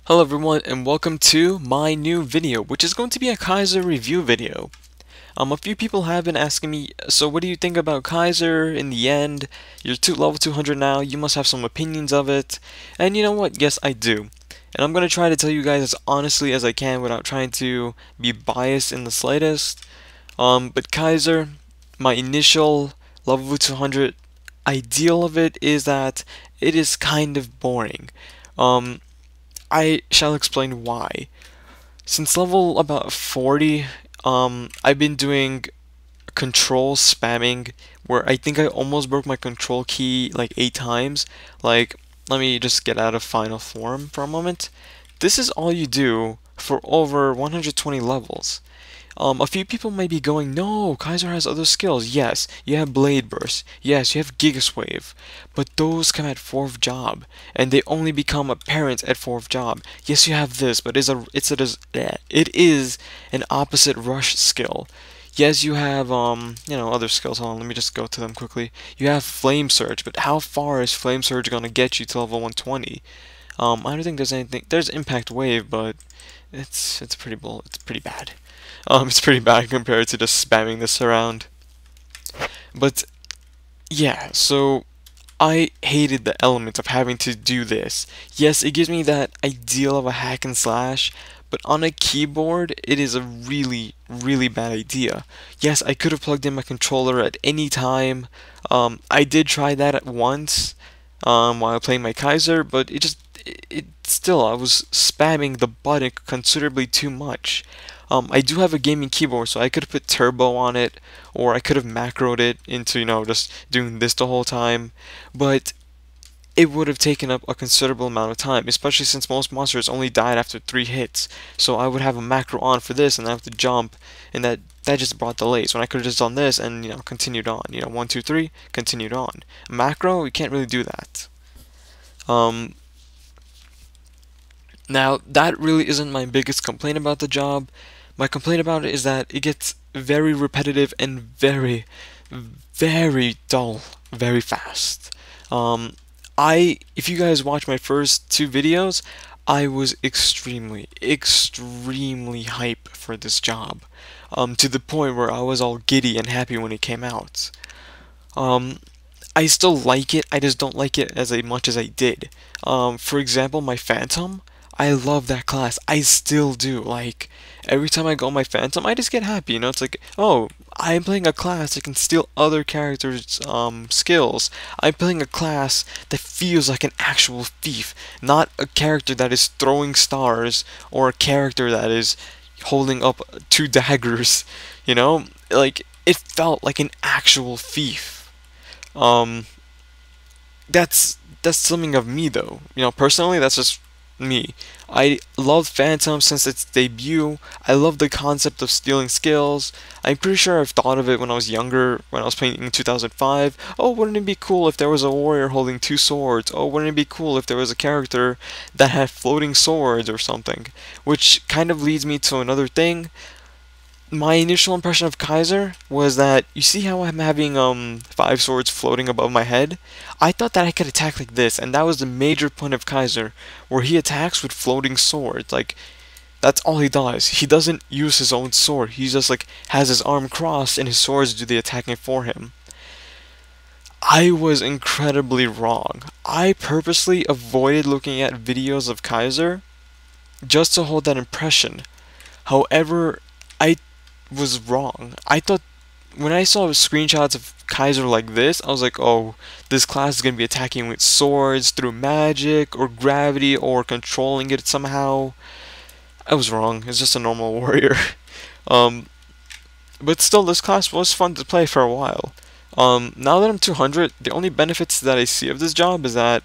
Hello everyone and welcome to my new video, which is going to be a Kaiser review video. A few people have been asking me, so what do you think about Kaiser in the end? You're level 200 now, you must have some opinions of it. And you know what? Yes, I do. And I'm going to try to tell you guys as honestly as I can without trying to be biased in the slightest. But Kaiser, my initial level 200 ideal of it is that it is kind of boring. I shall explain why. Since level about 40, I've been doing control spamming where I think I almost broke my control key like 8 times. Like, let me just get out of final form for a moment. This is all you do for over 120 levels. A few people may be going, no, Kaiser has other skills. Yes, you have Blade Burst. Yes, you have Gigas Wave. But those come at 4th job, and they only become apparent at 4th job. Yes, you have this, but it is an opposite rush skill. Yes, you have other skills. Hold on, let me just go to them quickly. You have Flame Surge, but how far is Flame Surge gonna get you to level 120? I don't think there's anything. There's Impact Wave, but it's pretty bad. It's pretty bad compared to just spamming this around. But yeah, so I hated the element of having to do this. Yes, it gives me that ideal of a hack and slash, but on a keyboard, it is a really, really bad idea. Yes, I could have plugged in my controller at any time. I did try that at once while playing my Kaiser, but it still, I was spamming the button considerably too much. I do have a gaming keyboard, so I could have put turbo on it, or I could have macroed it into, just doing this the whole time, but it would have taken up a considerable amount of time, especially since most monsters only died after 3 hits. So I would have a macro on for this, and I have to jump, and that just brought delays. When I could have just done this and continued on. 1, 2, 3, continued on. Macro, you can't really do that. Now that really isn't my biggest complaint about the job. My complaint about it is that it gets very repetitive and very, very dull very fast. If you guys watch my first 2 videos, I was extremely, extremely hype for this job, to the point where I was all giddy and happy when it came out. I still like it, I just don't like it as much as I did. For example, my Phantom, I love that class. I still do. Like, every time I go on my Phantom, I just get happy. It's like, oh, I'm playing a class that can steal other characters' skills. I'm playing a class that feels like an actual thief, not a character that is throwing stars or a character that is holding up 2 daggers. Like, it felt like an actual thief. That's something of me though. Personally, that's just me. I love Phantom since its debut. I love the concept of stealing skills. I'm pretty sure I've thought of it when I was younger, when I was playing in 2005. Oh, wouldn't it be cool if there was a warrior holding 2 swords? Oh, wouldn't it be cool if there was a character that had floating swords or something? Which kind of leads me to another thing. My initial impression of Kaiser was that, you see how I'm having 5 swords floating above my head? I thought that I could attack like this, and that was the major point of Kaiser, where he attacks with floating swords. Like, that's all he does. He doesn't use his own sword. He just has his arm crossed and his swords do the attacking for him. I was incredibly wrong. I purposely avoided looking at videos of Kaiser just to hold that impression. However, I was wrong. I thought when I saw screenshots of Kaiser like this, I was like, oh, this class is going to be attacking with swords through magic or gravity or controlling it somehow. I was wrong. It's just a normal warrior. But still, this class was fun to play for a while. Now that I'm 200, the only benefits that I see of this job is that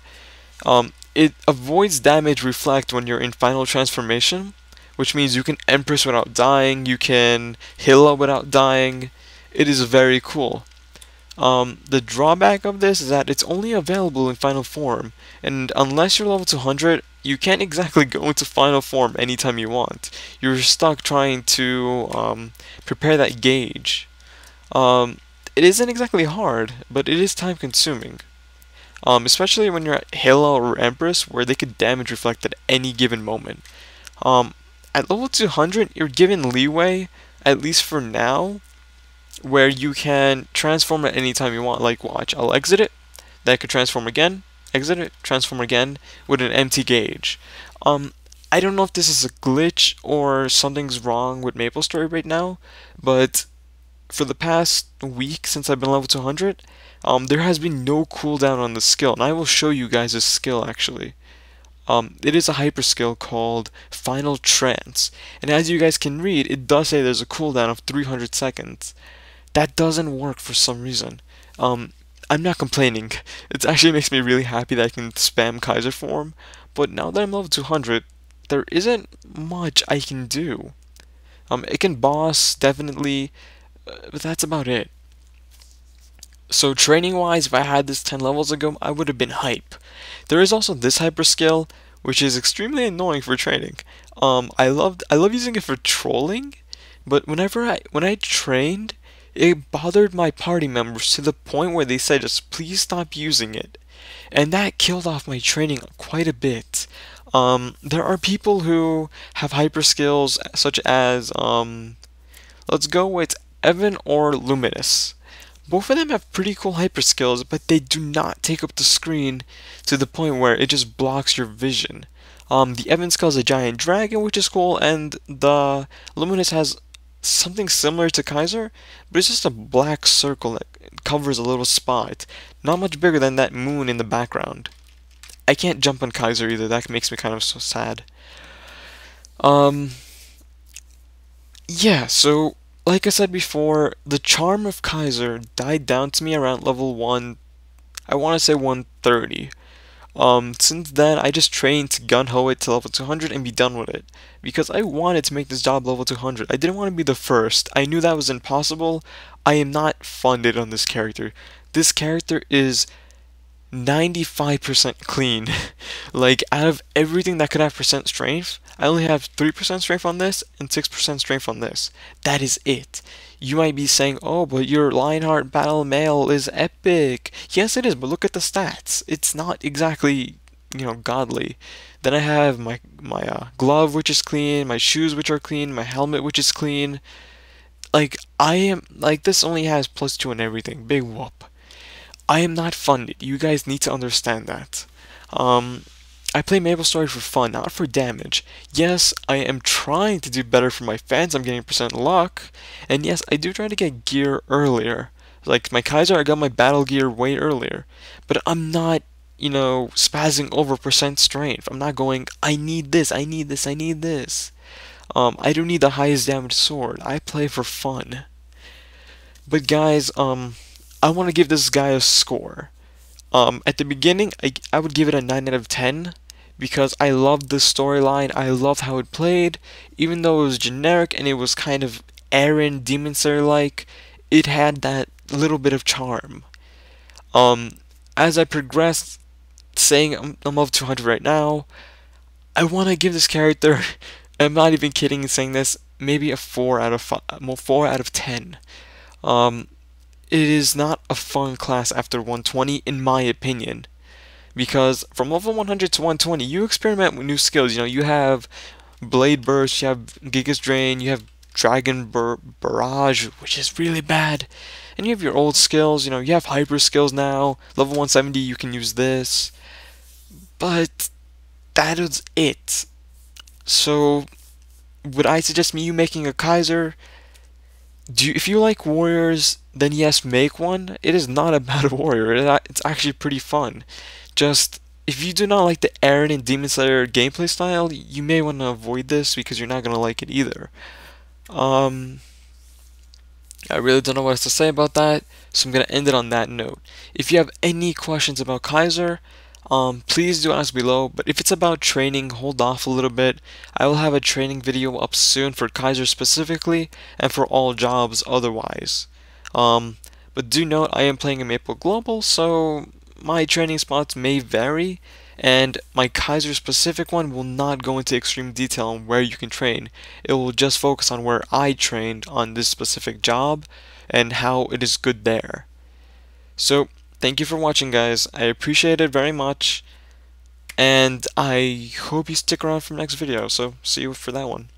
it avoids damage reflect when you're in final transformation, which means you can Empress without dying, you can Hilla without dying. It is very cool. The drawback of this is that it's only available in final form, and unless you're level 200, you can't exactly go into final form anytime you want. You're stuck trying to prepare that gauge. It isn't exactly hard, but it is time consuming. especially when you're at Halo or Empress, where they could damage reflect at any given moment. Um, at level 200, you're given leeway, at least for now, where you can transform at any time you want. Like, watch, I'll exit it, then I could transform again, exit it, transform again with an empty gauge. I don't know if this is a glitch or something's wrong with MapleStory right now, but for the past week since I've been level 200, there has been no cooldown on the skill, and I will show you guys this skill actually. It is a hyper skill called Final Trance, and as you guys can read, it does say there's a cooldown of 300 seconds. That doesn't work for some reason. I'm not complaining. It actually makes me really happy that I can spam Kaiser form, but now that I'm level 200, there isn't much I can do. It can boss, definitely, but that's about it. So training wise, if I had this 10 levels ago, I would have been hype. There is also this hyper skill, which is extremely annoying for training. I love using it for trolling, but when I trained, it bothered my party members to the point where they said just please stop using it. And that killed off my training quite a bit. There are people who have hyper skills such as let's go with Evan or Luminous. Both of them have pretty cool hyper skills, but they do not take up the screen to the point where it just blocks your vision. The Evan skill is a giant dragon, which is cool, and the Luminous has something similar to Kaiser, but it's just a black circle that covers a little spot, not much bigger than that moon in the background. I can't jump on Kaiser either, that makes me kind of so sad. Yeah, so like I said before, the charm of Kaiser died down to me around level 1, I want to say 130. Since then, I just trained to gun-ho it to level 200 and be done with it. Because I wanted to make this job level 200. I didn't want to be the first. I knew that was impossible. I am not funded on this character. This character is 95% clean. Like, out of everything that could have percent strength, I only have 3% strength on this and 6% strength on this. That is it. You might be saying, oh, but your Lionheart Battle Mail is epic. Yes, it is, but look at the stats. It's not exactly, godly. Then I have my glove, which is clean, my shoes, which are clean, my helmet, which is clean. Like, this only has +2 and everything. Big whoop. I am not funded. You guys need to understand that. I play MapleStory for fun, not for damage. Yes, I am trying to do better for my fans. I'm getting percent luck. And yes, I do try to get gear earlier. Like my Kaiser, I got my battle gear way earlier. But I'm not, spazzing over percent strength. I'm not going, I need this, I need this, I need this. I don't need the highest damage sword. I play for fun. But guys, I want to give this guy a score. At the beginning, I would give it a 9 out of 10 because I loved the storyline. I loved how it played. Even though it was generic and it was kind of Aaron Demon Slayer-like, it had that little bit of charm. As I progressed, saying I'm level 200 right now, I want to give this character, I'm not even kidding in saying this, maybe a 4 out of 5, 4 out of 10. It is not a fun class after 120, in my opinion. Because from level 100 to 120, you experiment with new skills. You have Blade Burst, you have Gigas Drain, you have Dragon Barrage, which is really bad. And you have your old skills, you have Hyper skills now. Level 170, you can use this. But that is it. So, would I suggest you making a Kaiser? If you like warriors, then yes, make one. It is not about a warrior. It's actually pretty fun. Just, if you do not like the Aaron and Demon Slayer gameplay style, you may want to avoid this because you're not going to like it either. I really don't know what else to say about that, so I'm going to end it on that note. If you have any questions about Kaiser, please do ask below, but if it's about training, hold off a little bit. I will have a training video up soon for Kaiser specifically, and for all jobs otherwise. But do note, I am playing a Maple Global, so my training spots may vary, and my Kaiser specific one will not go into extreme detail on where you can train. It will just focus on where I trained on this specific job, and how it is good there. So, thank you for watching, guys. I appreciate it very much, and I hope you stick around for the next video, so see you for that one.